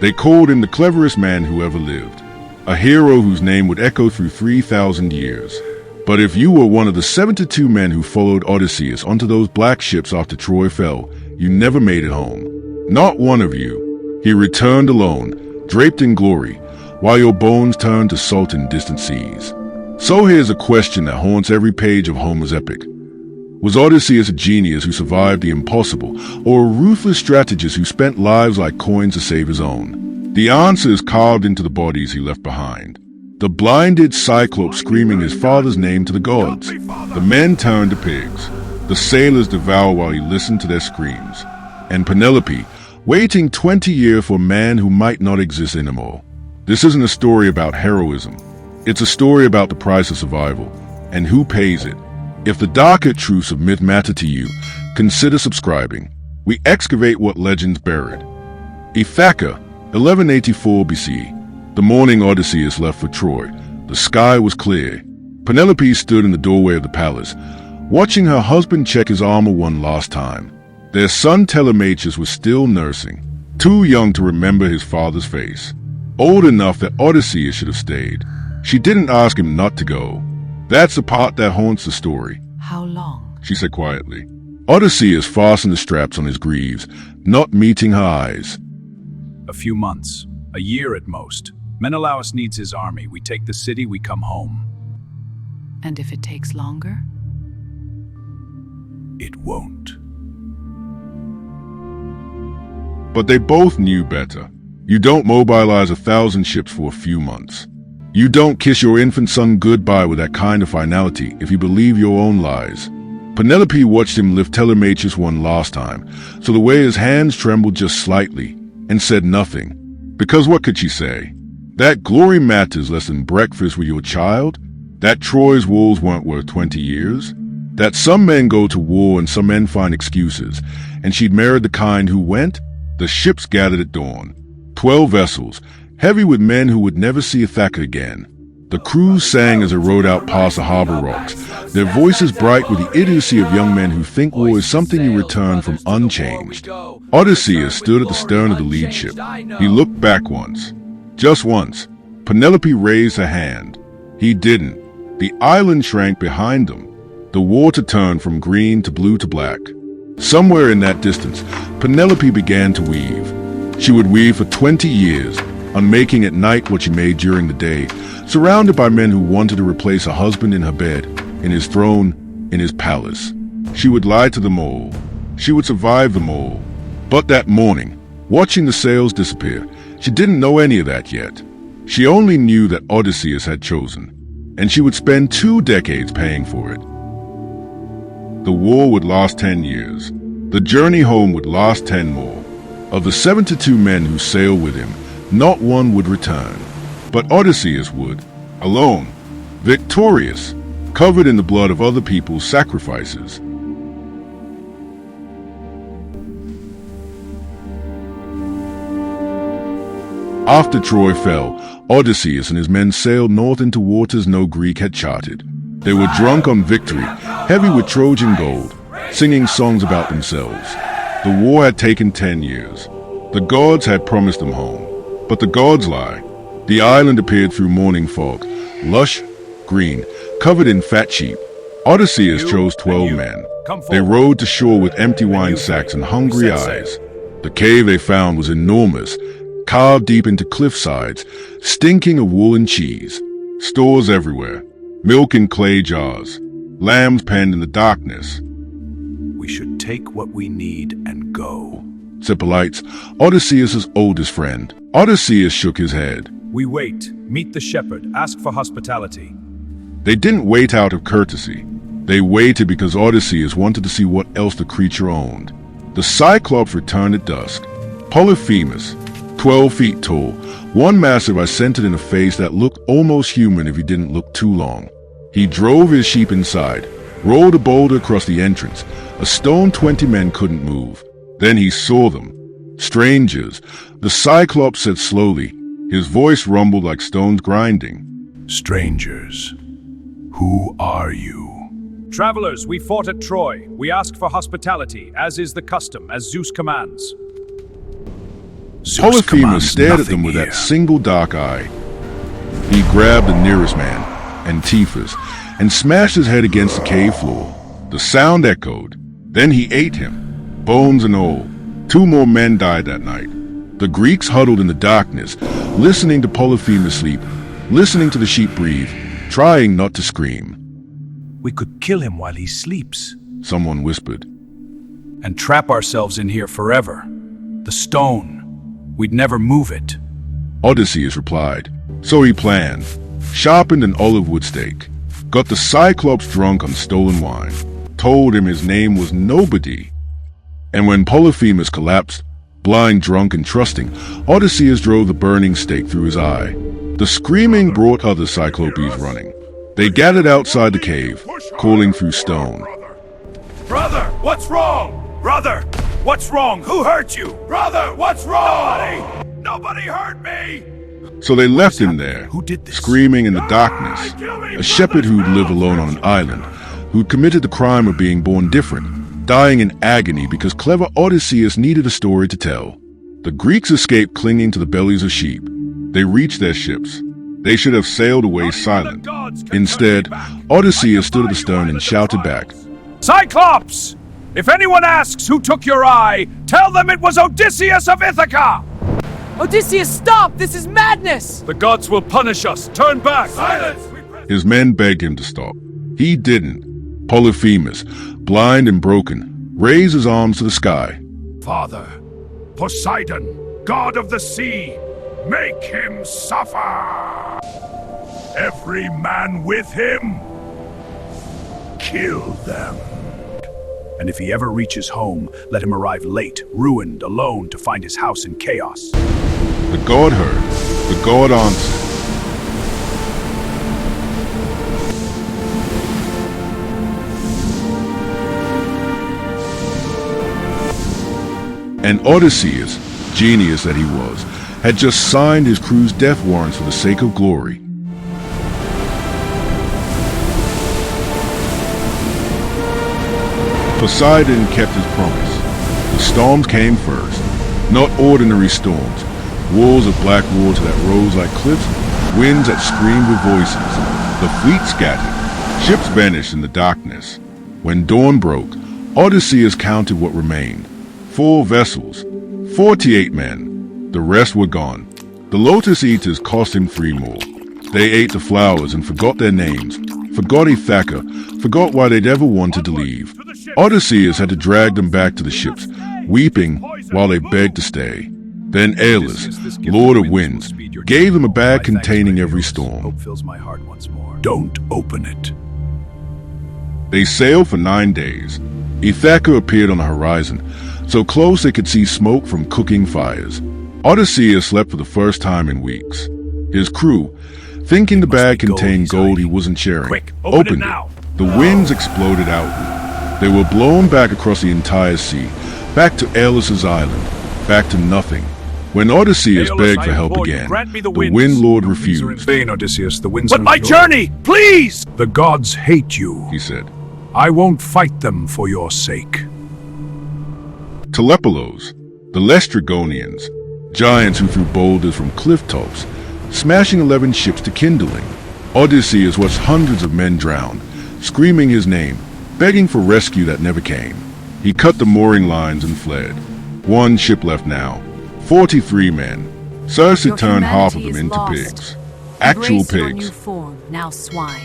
They called him the cleverest man who ever lived, a hero whose name would echo through 3,000 years. But if you were one of the 72 men who followed Odysseus onto those black ships after Troy fell, you never made it home. Not one of you. He returned alone, draped in glory, while your bones turned to salt in distant seas. So here's a question that haunts every page of Homer's epic. Was Odysseus a genius who survived the impossible, or a ruthless strategist who spent lives like coins to save his own? The answer is carved into the bodies he left behind. The blinded Cyclops screaming his father's name to the gods. The men turned to pigs. The sailors devoured while he listened to their screams. And Penelope, waiting 20 years for a man who might not exist anymore. This isn't a story about heroism. It's a story about the price of survival, and who pays it. If the darker truths of myth matter to you, consider subscribing. We excavate what legends buried. Ithaca, 1184 BC. The morning Odysseus left for Troy. The sky was clear. Penelope stood in the doorway of the palace, watching her husband check his armor one last time. Their son Telemachus was still nursing, too young to remember his father's face, old enough that Odysseus should have stayed. She didn't ask him not to go. That's the part that haunts the story. How long? She said quietly. Odysseus fastened the straps on his greaves, not meeting her eyes. A few months, a year at most. Menelaus needs his army. We take the city, we come home. And if it takes longer? It won't. But they both knew better. You don't mobilize 1,000 ships for a few months. You don't kiss your infant son goodbye with that kind of finality if you believe your own lies. Penelope watched him lift Telemachus one last time, so the way his hands trembled just slightly, and said nothing. Because what could she say? That glory matters less than breakfast with your child? That Troy's walls weren't worth 20 years? That some men go to war and some men find excuses, and she'd married the kind who went? The ships gathered at dawn. 12 vessels, heavy with men who would never see Ithaca again. The crews sang as they rowed out past the harbor rocks, their voices bright with the idiocy of young men who think war is something you return from unchanged. Odysseus stood at the stern of the lead ship. He looked back once. Just once. Penelope raised her hand. He didn't. The island shrank behind them. The water turned from green to blue to black. Somewhere in that distance, Penelope began to weave. She would weave for 20 years, unmaking at night what she made during the day, surrounded by men who wanted to replace a husband in her bed, in his throne, in his palace. She would lie to them all. She would survive them all. But that morning, watching the sails disappear, she didn't know any of that yet. She only knew that Odysseus had chosen, and she would spend 2 decades paying for it. The war would last 10 years. The journey home would last 10 more. Of the 72 men who sailed with him, not one would return. But Odysseus would, alone, victorious, covered in the blood of other people's sacrifices. After Troy fell, Odysseus and his men sailed north into waters no Greek had charted. They were drunk on victory, heavy with Trojan gold, singing songs about themselves. The war had taken 10 years. The gods had promised them home. But the gods lie. The island appeared through morning fog, lush, green, covered in fat sheep. Odysseus chose 12 men. They rowed to shore with empty wine sacks and hungry eyes. The cave they found was enormous, carved deep into cliff sides, stinking of wool and cheese. Stores everywhere, milk in clay jars, lambs penned in the darkness. We should take what we need and go, said Polites, Odysseus' oldest friend. Odysseus shook his head. We wait, meet the shepherd, ask for hospitality. They didn't wait out of courtesy. They waited because Odysseus wanted to see what else the creature owned. The Cyclops returned at dusk. Polyphemus, 12 feet tall, one massive eye centered in a face that looked almost human if he didn't look too long. He drove his sheep inside, rolled a boulder across the entrance. A stone 20 men couldn't move. Then he saw them. Strangers. The Cyclops said slowly. His voice rumbled like stones grinding. Strangers, who are you? Travelers, we fought at Troy. We ask for hospitality, as is the custom, as Zeus commands. Zeus Polyphemus commands stared at them nothing with here. that single dark eye. He grabbed the nearest man, Antiphus, and smashed his head against the cave floor. The sound echoed. Then he ate him, bones and all. 2 more men died that night. The Greeks huddled in the darkness, listening to Polyphemus sleep, listening to the sheep breathe, trying not to scream. We could kill him while he sleeps Someone whispered. and trap ourselves in here forever. The stone. We'd never move it. Odysseus replied. So he planned, sharpened an olive wood stake, got the Cyclops drunk on stolen wine, told him his name was Nobody. And when Polyphemus collapsed, blind, drunk, and trusting, Odysseus drove the burning stake through his eye. The screaming brought other Cyclopes running. They gathered outside the cave, calling through stone. Brother, what's wrong? Brother, what's wrong? Who hurt you? Brother, what's wrong? Nobody hurt me! So they left him there, Who did this? screaming in the darkness. A shepherd who'd lived alone on an island, who'd committed the crime of being born different, dying in agony because clever Odysseus needed a story to tell. The Greeks escaped clinging to the bellies of sheep. They reached their ships. They should have sailed away silent. Instead, Odysseus stood at the stern and shouted back, Cyclops! If anyone asks who took your eye, tell them it was Odysseus of Ithaca! Odysseus, stop! This is madness! The gods will punish us. Turn back! Silence! His men begged him to stop. He didn't. Polyphemus, blind and broken, raised his arms to the sky. Father, Poseidon, god of the sea, make him suffer! Every man with him, kill them. And if he ever reaches home, let him arrive late, ruined, alone, to find his house in chaos. The god heard. The god answered. And Odysseus, genius that he was, had just signed his crew's death warrants for the sake of glory. Poseidon kept his promise. The storms came first. Not ordinary storms. Walls of black water that rose like cliffs, winds that screamed with voices. The fleet scattered. Ships vanished in the darkness. When dawn broke, Odysseus counted what remained. 4 vessels, 48 men. The rest were gone. The Lotus Eaters cost him 3 more. They ate the flowers and forgot their names, forgot Ithaca, forgot why they'd ever wanted to leave. Odysseus had to drag them back to the ships, weeping while they begged to stay. Then Aeolus, Lord of Winds, gave them a bag containing every storm. Hope fills my heart once more. Don't open it. They sailed for 9 days. Ithaca appeared on the horizon, so close they could see smoke from cooking fires. Odysseus slept for the first time in weeks. His crew, thinking the bag contained gold he wasn't sharing, Quick, open it it. now. The winds exploded outward. They were blown back across the entire sea, back to Aeolus's island, back to nothing. When Odysseus Aeolus, begged I for help implore you, again, grant me the the winds. Wind Lord These are in refused. vain, Odysseus. The winds But are my your- journey, please! The gods hate you. He said. I won't fight them for your sake. Telepolos, the Lestrygonians, giants who threw boulders from cliff tops, smashing 11 ships to kindling. Odysseus watched hundreds of men drown, screaming his name, begging for rescue that never came. He cut the mooring lines and fled. 1 ship left now, 43 men. Circe Your turned half of humanity them is into lost. pigs. Actual Embrace your new pigs. form, now swine.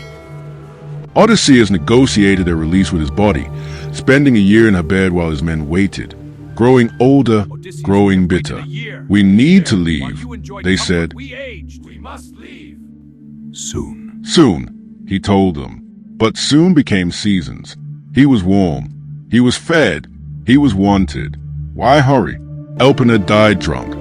Odysseus negotiated their release with his body, spending a year in her bed while his men waited. Growing older, Odysseus, growing we waited bitter. a year. We need to While leave, you enjoyed they comfort, said. We aged. We must leave. Soon. Soon, he told them. But soon became seasons. He was warm. He was fed. He was wanted. Why hurry? Elpenor died drunk,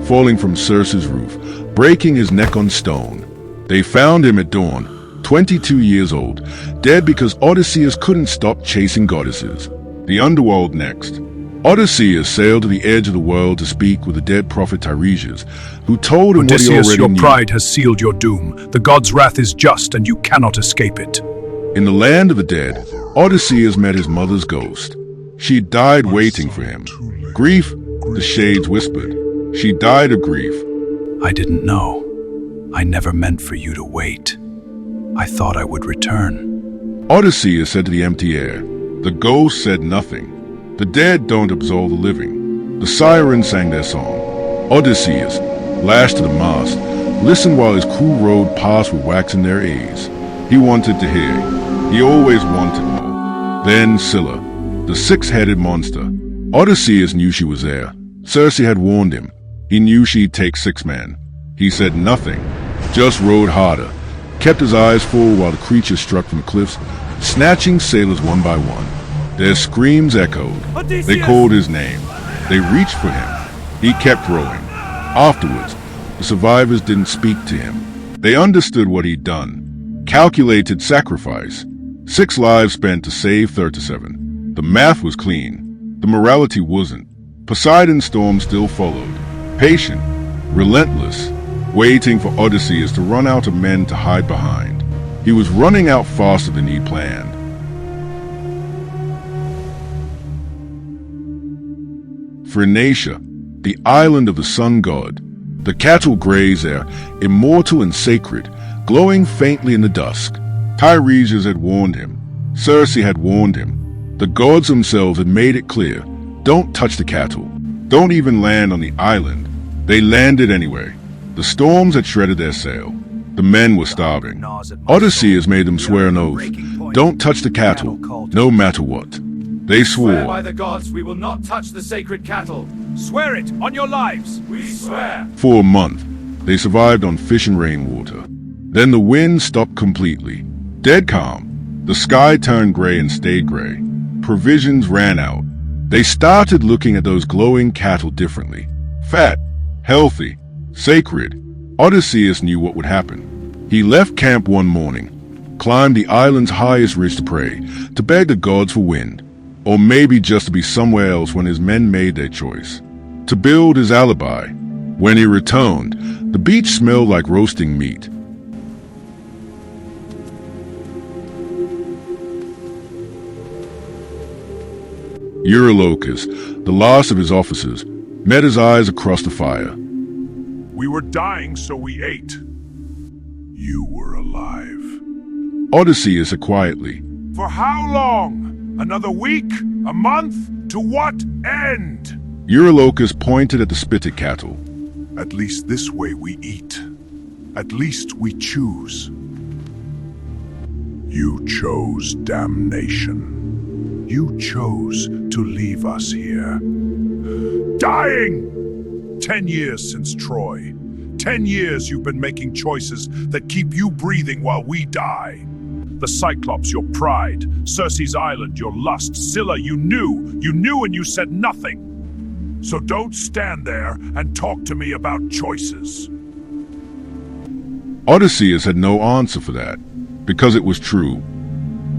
falling from Circe's roof, breaking his neck on stone. They found him at dawn, 22 years old, dead because Odysseus couldn't stop chasing goddesses. The underworld next. Odysseus sailed to the edge of the world to speak with the dead prophet Tiresias, who told him Odysseus, what he your already knew. pride has sealed your doom. The god's wrath is just, and you cannot escape it. In the land of the dead, Odysseus met his mother's ghost. She died waiting for him. Grief, the shades whispered. She died of grief. I didn't know. I never meant for you to wait. I thought I would return. Odysseus said to the empty air. The ghost said nothing. The dead don't absolve the living. The sirens sang their song. Odysseus, lashed to the mast, listened while his crew rowed past with wax in their ears. He wanted to hear. He always wanted more. Then Scylla, the six-headed monster. Odysseus knew she was there. Circe had warned him. He knew she'd take 6 men. He said nothing, just rowed harder, kept his eyes full while the creatures struck from the cliffs, snatching sailors one by one. Their screams echoed. Odysseus! They called his name. They reached for him. He kept rowing. Afterwards, the survivors didn't speak to him. They understood what he'd done. Calculated sacrifice. 6 lives spent to save 37. The math was clean. The morality wasn't. Poseidon's storm still followed. Patient, relentless, waiting for Odysseus to run out of men to hide behind. He was running out faster than he'd planned. Thrinacia, the island of the sun god. The cattle graze there, immortal and sacred, glowing faintly in the dusk. Tiresias had warned him. Circe had warned him. The gods themselves had made it clear. Don't touch the cattle. Don't even land on the island. They landed anyway. The storms had shredded their sail. The men were starving. Odysseus made them swear an oath. Don't touch the cattle, no matter what. They Swear by swore. the gods we will not touch the sacred cattle. Swear it on your lives. We swear. For a month, they survived on fish and rainwater. Then the wind stopped completely. Dead calm. The sky turned gray and stayed gray. Provisions ran out. They started looking at those glowing cattle differently. Fat, healthy, sacred. Odysseus knew what would happen. He left camp one morning, climbed the island's highest ridge to pray, to beg the gods for wind, or maybe just to be somewhere else when his men made their choice. To build his alibi. When he returned, the beach smelled like roasting meat. Eurylochus, the last of his officers, met his eyes across the fire. We were dying, so we ate. You were alive. Odysseus said quietly. For how long? Another week? A month? To what end? Eurylochus pointed at the spitted cattle. At least this way we eat. At least we choose. You chose damnation. You chose to leave us here. Dying! 10 years since Troy. 10 years you've been making choices that keep you breathing while we die. The Cyclops, your pride. Circe's island, your lust. Scylla, you knew and you said nothing. So don't stand there and talk to me about choices. Odysseus had no answer for that, because it was true.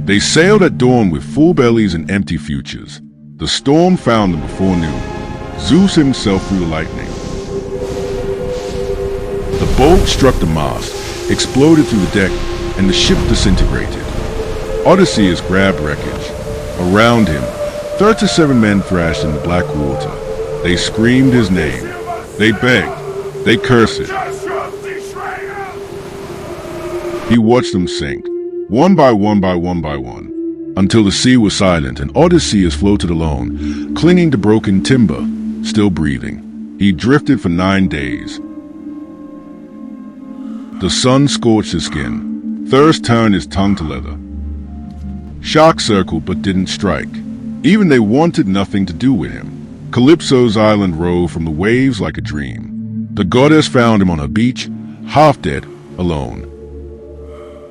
They sailed at dawn with full bellies and empty futures. The storm found them before noon. Zeus himself threw the lightning. The bolt struck the mast, exploded through the deck, and the ship disintegrated. Odysseus grabbed wreckage. Around him, 37 men thrashed in the black water. They screamed his name. They begged. They cursed it. He watched them sink, one by one by one by one, until the sea was silent and Odysseus floated alone, clinging to broken timber, still breathing. He drifted for 9 days. The sun scorched his skin. Thirst turned his tongue to leather. Sharks circled but didn't strike. Even they wanted nothing to do with him. Calypso's island rose from the waves like a dream. The goddess found him on her beach, half dead, alone.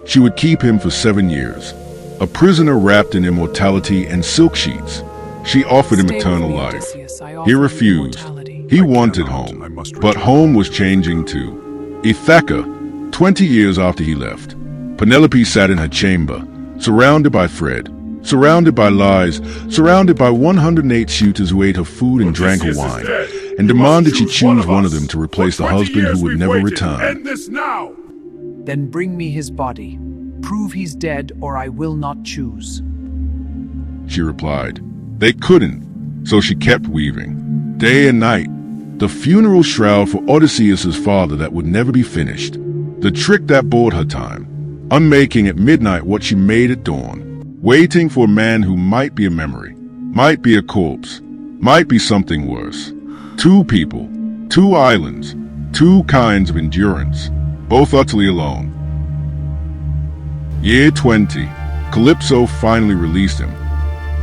She would keep him for 7 years, a prisoner wrapped in immortality and silk sheets. She offered him Stay with eternal me, life. Odysseus. I He offer you refused. immortality. He I wanted cannot. home, I must but return. home was changing too. Ithaca, 20 years after he left. Penelope sat in her chamber, surrounded by thread, surrounded by lies, surrounded by 108 suitors who ate her food and drank her Odysseus is wine, dead. and You demanded must she choose one choose of one of us. them to replace For the 20 husband years who would we've never waited. return. End this now! Then bring me his body. Prove he's dead, or I will not choose. She replied. They couldn't, so she kept weaving, day and night, The funeral shroud for Odysseus' father that would never be finished. The trick that bought her time. Unmaking at midnight what she made at dawn. Waiting for a man who might be a memory, might be a corpse, might be something worse. Two people, two islands, two kinds of endurance, both utterly alone. Year 20. Calypso finally released him.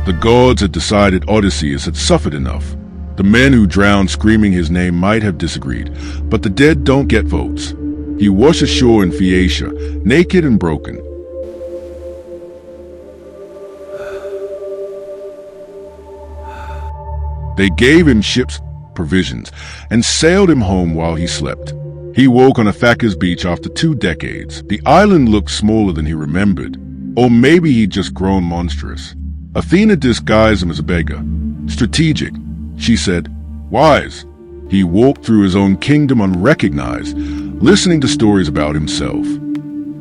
The gods had decided Odysseus had suffered enough. The men who drowned screaming his name might have disagreed, but the dead don't get votes. He washed ashore in Phaeacia, naked and broken. They gave him ships, provisions, and sailed him home while he slept. He woke on Ithaca's beach after 2 decades. The island looked smaller than he remembered, or maybe he'd just grown monstrous. Athena disguised him as a beggar. Strategic, she said. Wise. He walked through his own kingdom unrecognized, listening to stories about himself.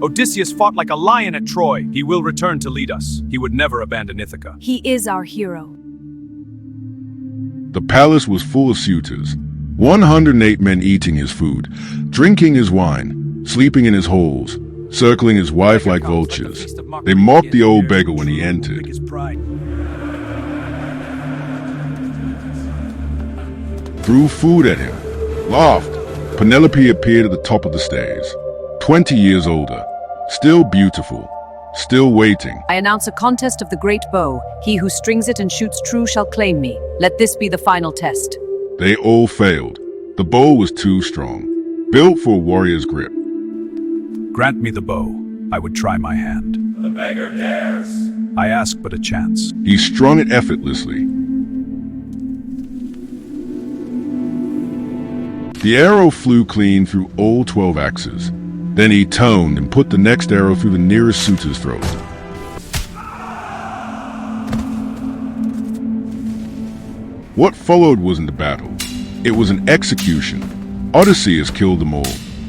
Odysseus fought like a lion at Troy. He will return to lead us. He would never abandon Ithaca. He is our hero. The palace was full of suitors. 108 men eating his food, drinking his wine, sleeping in his halls, circling his wife like vultures. They mocked the old beggar when he entered. Threw food at him, laughed. Penelope appeared at the top of the stairs, 20 years older, still beautiful, still waiting. I announce a contest of the great bow. He who strings it and shoots true shall claim me. Let this be the final test. They all failed. The bow was too strong, built for a warrior's grip. Grant me the bow. I would try my hand. The beggar dares. I ask but a chance. He strung it effortlessly. The arrow flew clean through all 12 axes. Then he toned and put the next arrow through the nearest suitor's throat. What followed wasn't a battle. It was an execution. Odysseus killed them all.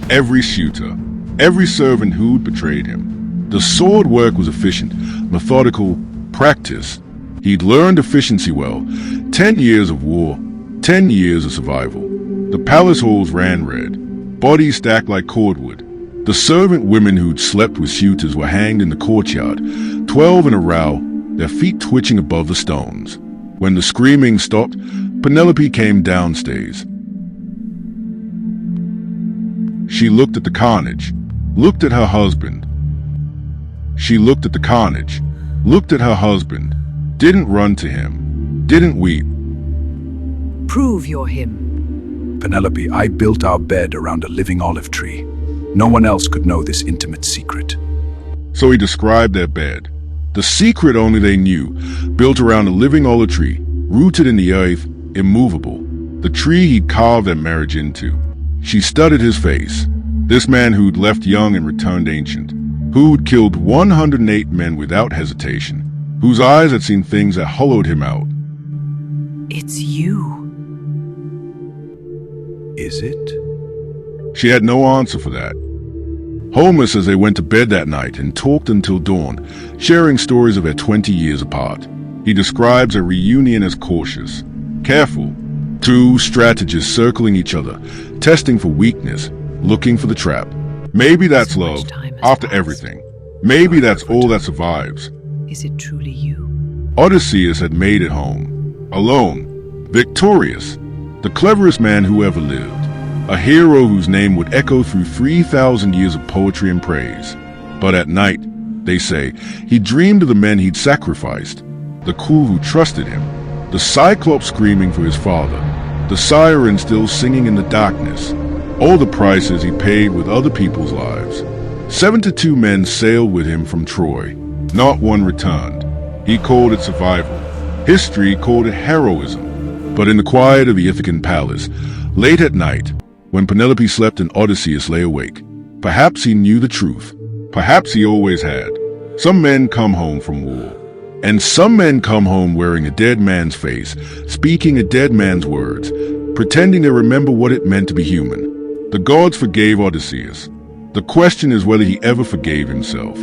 Every suitor, every servant who'd betrayed him. The sword work was efficient, methodical, practice. He'd learned efficiency well. 10 years of war, 10 years of survival. The palace halls ran red, bodies stacked like cordwood. The servant women who'd slept with suitors were hanged in the courtyard, 12 in a row, their feet twitching above the stones. When the screaming stopped, Penelope came downstairs. She looked at the carnage, looked at her husband. She looked at the carnage, looked at her husband, didn't run to him, didn't weep. Prove you're him. Penelope, I built our bed around a living olive tree. No one else could know this intimate secret. So he described their bed. The secret only they knew, built around a living olive tree, rooted in the earth, immovable. The tree he'd carved their marriage into. She studied his face. This man who'd left young and returned ancient. Who'd killed 108 men without hesitation. Whose eyes had seen things that hollowed him out. It's you. Is it? She had no answer for that. Homeless as they went to bed that night and talked until dawn, sharing stories of their 20 years apart. He describes a reunion as cautious, careful. 2 strategists circling each other, testing for weakness, looking for the trap. Maybe that's So much love, time has after passed. everything. Maybe that's all that survives. Is it truly you? Odysseus had made it home, alone, victorious, the cleverest man who ever lived. A hero whose name would echo through 3,000 years of poetry and praise. But at night, they say, he dreamed of the men he'd sacrificed, the crew who trusted him, the Cyclops screaming for his father, the siren still singing in the darkness, all the prices he paid with other people's lives. 72 men sailed with him from Troy. Not one returned. He called it survival. History called it heroism. But in the quiet of the Ithacan palace, late at night, when Penelope slept and Odysseus lay awake, perhaps he knew the truth. Perhaps he always had. Some men come home from war. And some men come home wearing a dead man's face, speaking a dead man's words, pretending to remember what it meant to be human. The gods forgave Odysseus. The question is whether he ever forgave himself.